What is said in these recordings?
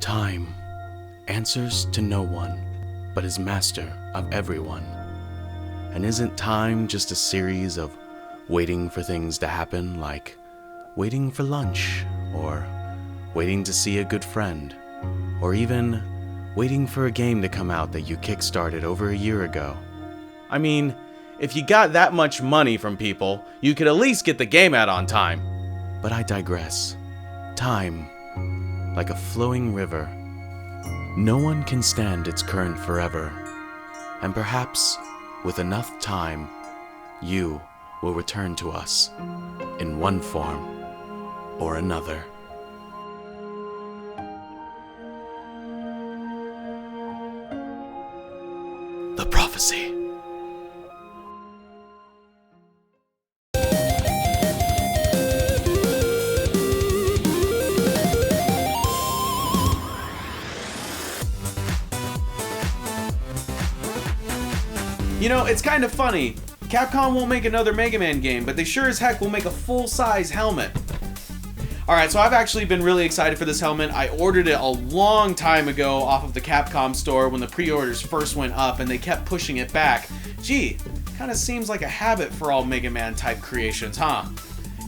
Time answers to no one, but is master of everyone. And isn't time just a series of waiting for things to happen, like waiting for lunch, or waiting to see a good friend, or even waiting for a game to come out that you kickstarted over a year ago? I mean, if you got that much money from people, you could at least get the game out on time. But I digress. Time, like a flowing river, no one can stand its current forever. And perhaps, with enough time, you will return to us in one form or another. The Prophecy. You know, it's kind of funny. Capcom won't make another Mega Man game, but they sure as heck will make a full-size helmet. Alright, so I've actually been really excited for this helmet. I ordered it a long time ago off of the Capcom store when the pre-orders first went up, and they kept pushing it back. Gee, kind of seems like a habit for all Mega Man type creations, huh?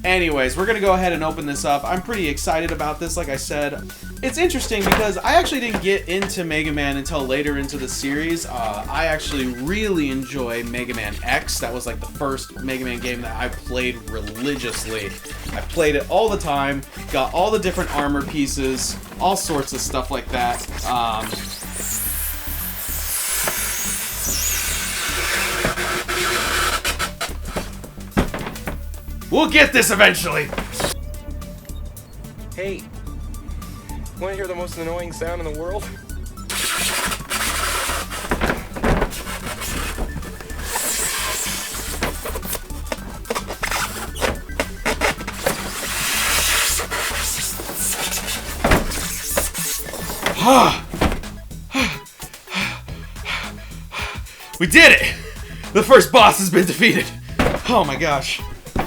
Anyways, we're gonna go ahead and open this up. I'm pretty excited about this, like I said. It's interesting because I actually didn't get into Mega Man until later into the series. I actually really enjoy Mega Man X. That was like the first Mega Man game that I played religiously. I played it all the time, got all the different armor pieces, all sorts of stuff like that. We'll get this eventually! Hey, want to hear the most annoying sound in the world? We did it! The first boss has been defeated! Oh my gosh.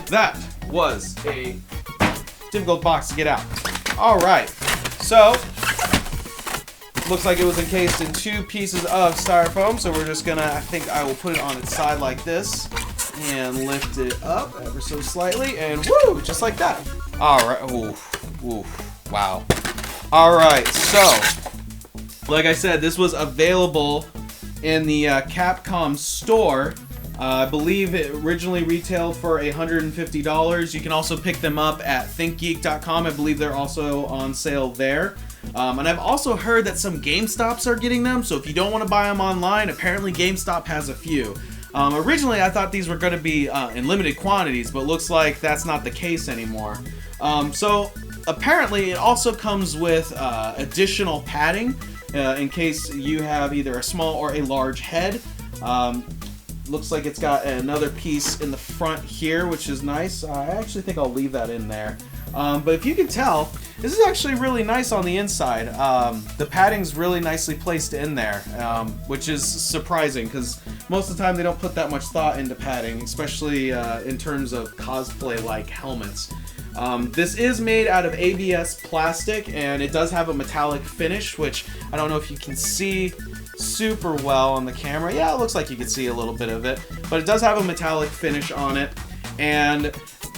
That was a difficult box to get out. Alright, so looks like it was encased in 2 pieces of styrofoam, so we're just gonna, I think I will put it on its side like this and lift it up ever so slightly, and woo, just like that. Alright, ooh, wow. Alright, so like I said, this was available in the Capcom store. I believe it originally retailed for $150. You can also pick them up at thinkgeek.com. I believe they're also on sale there. And I've also heard that some GameStops are getting them, so if you don't want to buy them online, apparently GameStop has a few. Originally, I thought these were going to be in limited quantities, but looks like that's not the case anymore. So apparently, it also comes with additional padding in case you have either a small or a large head. Looks like it's got another piece in the front here, which is nice. I actually think I'll leave that in there. But if you can tell, this is actually really nice on the inside. The padding's really nicely placed in there, which is surprising because most of the time they don't put that much thought into padding, especially in terms of cosplay-like helmets. This is made out of ABS plastic, and it does have a metallic finish, which I don't know if you can see super well on the camera. Yeah, it looks like you can see a little bit of it, but it does have a metallic finish on it. And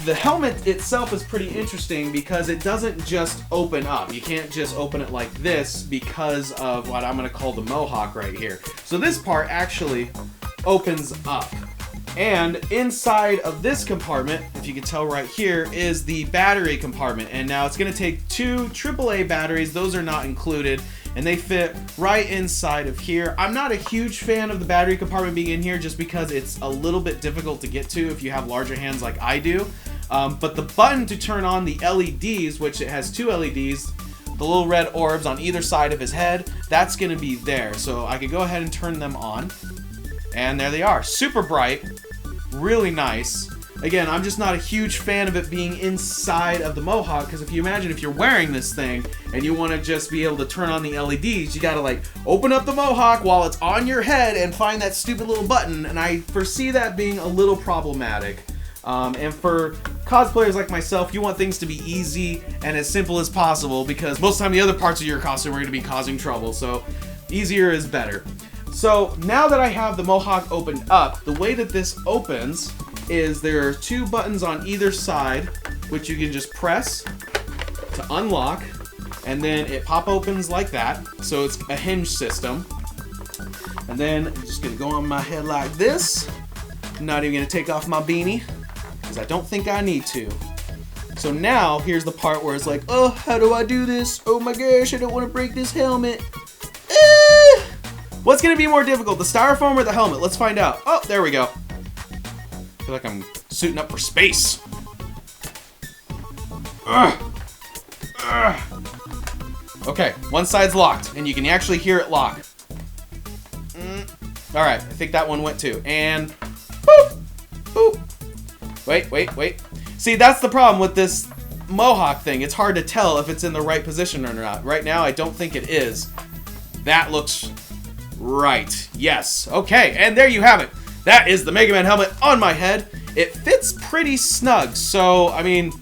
the helmet itself is pretty interesting because it doesn't just open up. You can't just open it like this because of what I'm going to call the mohawk right here. So this part actually opens up. And inside of this compartment, if you can tell right here, is the battery compartment. And now it's going to take 2 AAA batteries. Those are not included, and they fit right inside of here. I'm not a huge fan of the battery compartment being in here just because it's a little bit difficult to get to if you have larger hands like I do. But the button to turn on the LEDs, which it has 2 LEDs, the little red orbs on either side of his head, that's going to be there. So I could go ahead and turn them on. And there they are. Super bright. Really nice. Again, I'm just not a huge fan of it being inside of the mohawk, because if you imagine if you're wearing this thing and you want to just be able to turn on the LEDs, you gotta like open up the mohawk while it's on your head and find that stupid little button, and I foresee that being a little problematic. And for cosplayers like myself, you want things to be easy and as simple as possible because most of the time the other parts of your costume are going to be causing trouble, so easier is better. So now that I have the mohawk opened up, the way that this opens is there are 2 buttons on either side, which you can just press to unlock, and then it pop opens like that. So it's a hinge system. And then I'm just gonna go on my head like this. I'm not even gonna take off my beanie because I don't think I need to. So now here's the part where it's like, oh, how do I do this? Oh my gosh, I don't want to break this helmet. What's gonna be more difficult, the styrofoam or the helmet? Let's find out. Oh, there we go. I feel like I'm suiting up for space. Okay, one side's locked, and you can actually hear it lock. All right, I think that one went too. And boop, boop. Wait. See, that's the problem with this mohawk thing. It's hard to tell if it's in the right position or not. Right now, I don't think it is. That looks right. Yes. Okay, and there you have it. That is the Mega Man helmet on my head. It fits pretty snug, so, I mean,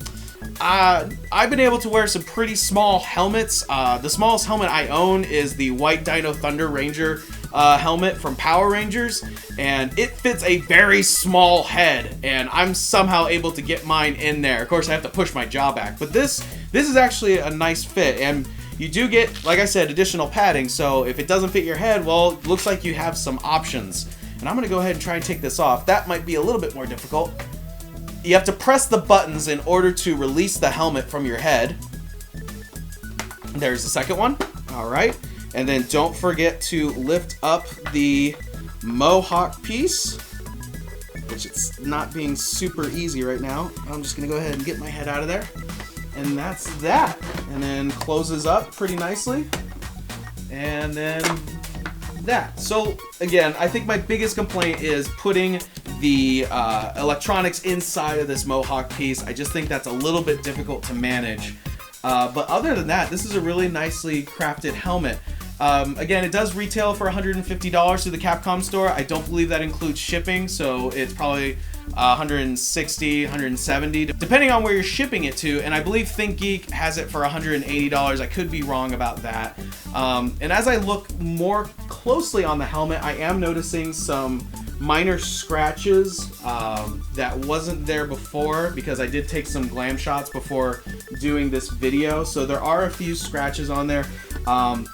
I've been able to wear some pretty small helmets. The smallest helmet I own is the White Dino Thunder Ranger helmet from Power Rangers, and it fits a very small head, and I'm somehow able to get mine in there. Of course, I have to push my jaw back, but this is actually a nice fit, and you do get, like I said, additional padding, so if it doesn't fit your head, well, it looks like you have some options. And I'm going to go ahead and try and take this off. That might be a little bit more difficult. You have to press the buttons in order to release the helmet from your head. There's the second one. All right. And then don't forget to lift up the mohawk piece, which it's not being super easy right now. I'm just going to go ahead and get my head out of there. And that's that. And then closes up pretty nicely. And then that. So again, I think my biggest complaint is putting the electronics inside of this mohawk piece. I just think that's a little bit difficult to manage. But other than that, this is a really nicely crafted helmet. Again, it does retail for $150 through the Capcom store. I don't believe that includes shipping, so it's probably $160, $170, depending on where you're shipping it to. And I believe ThinkGeek has it for $180. I could be wrong about that. And as I look more closely on the helmet, I am noticing some minor scratches that wasn't there before, because I did take some glam shots before doing this video. So there are a few scratches on there.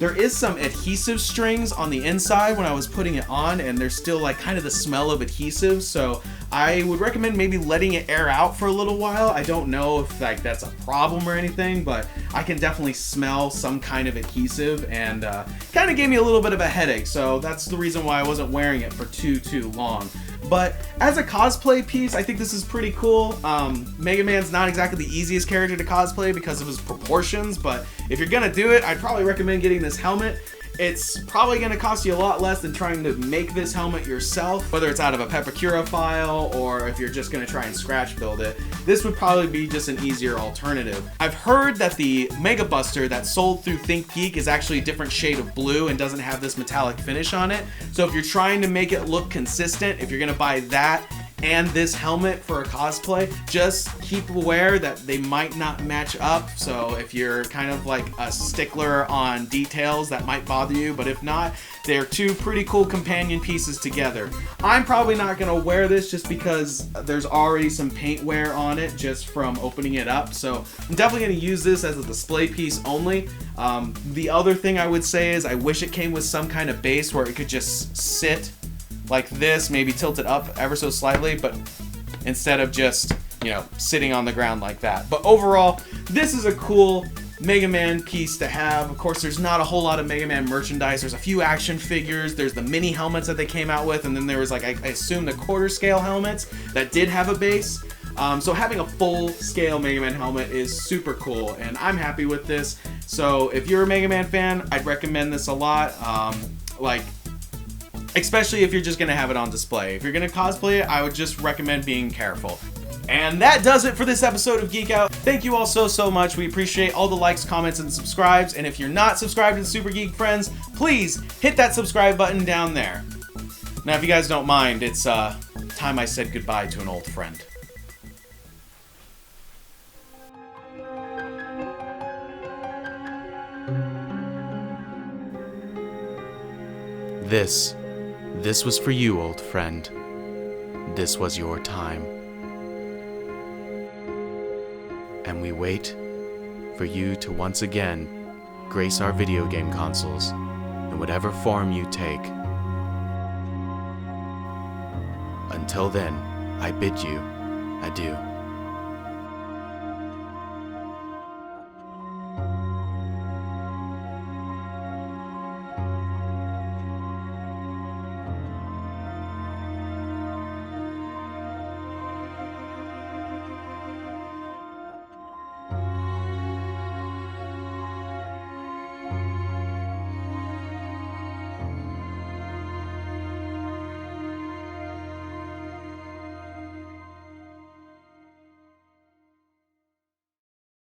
There is some adhesive strings on the inside when I was putting it on, and there's still like kind of the smell of adhesive. So I would recommend maybe letting it air out for a little while. I don't know if like that's a problem or anything, but I can definitely smell some kind of adhesive, and kind of gave me a little bit of a headache. So that's the reason why I wasn't wearing it for too long. But as a cosplay piece, I think this is pretty cool. Mega Man's not exactly the easiest character to cosplay because of his proportions, but if you're gonna do it, I'd probably recommend getting this helmet. It's probably going to cost you a lot less than trying to make this helmet yourself, whether it's out of a Pepakura file or if you're just going to try and scratch build it. This would probably be just an easier alternative. I've heard that the Mega Buster that's sold through ThinkGeek is actually a different shade of blue and doesn't have this metallic finish on it. So if you're trying to make it look consistent, if you're going to buy that and this helmet for a cosplay, just keep aware that they might not match up. So if you're kind of like a stickler on details, that might bother you, but if not, they're two pretty cool companion pieces together. I'm probably not going to wear this just because there's already some paint wear on it just from opening it up, so I'm definitely going to use this as a display piece only. The other thing I would say is I wish it came with some kind of base where it could just sit like this, maybe tilt it up ever so slightly, but instead of just, you know, sitting on the ground like that. But overall, this is a cool Mega Man piece to have. Of course, there's not a whole lot of Mega Man merchandise. There's a few action figures, there's the mini helmets that they came out with, and then there was like, I assume the quarter scale helmets that did have a base. So having a full scale Mega Man helmet is super cool, and I'm happy with this. So if you're a Mega Man fan, I'd recommend this a lot. Especially if you're just going to have it on display. If you're going to cosplay it, I would just recommend being careful. And that does it for this episode of Geek Out. Thank you all so much. We appreciate all the likes, comments, and subscribes. And if you're not subscribed to the Super Geek Friends, please hit that subscribe button down there. Now, if you guys don't mind, it's time I said goodbye to an old friend. This was for you, old friend. This was your time. And we wait for you to once again grace our video game consoles in whatever form you take. Until then, I bid you adieu.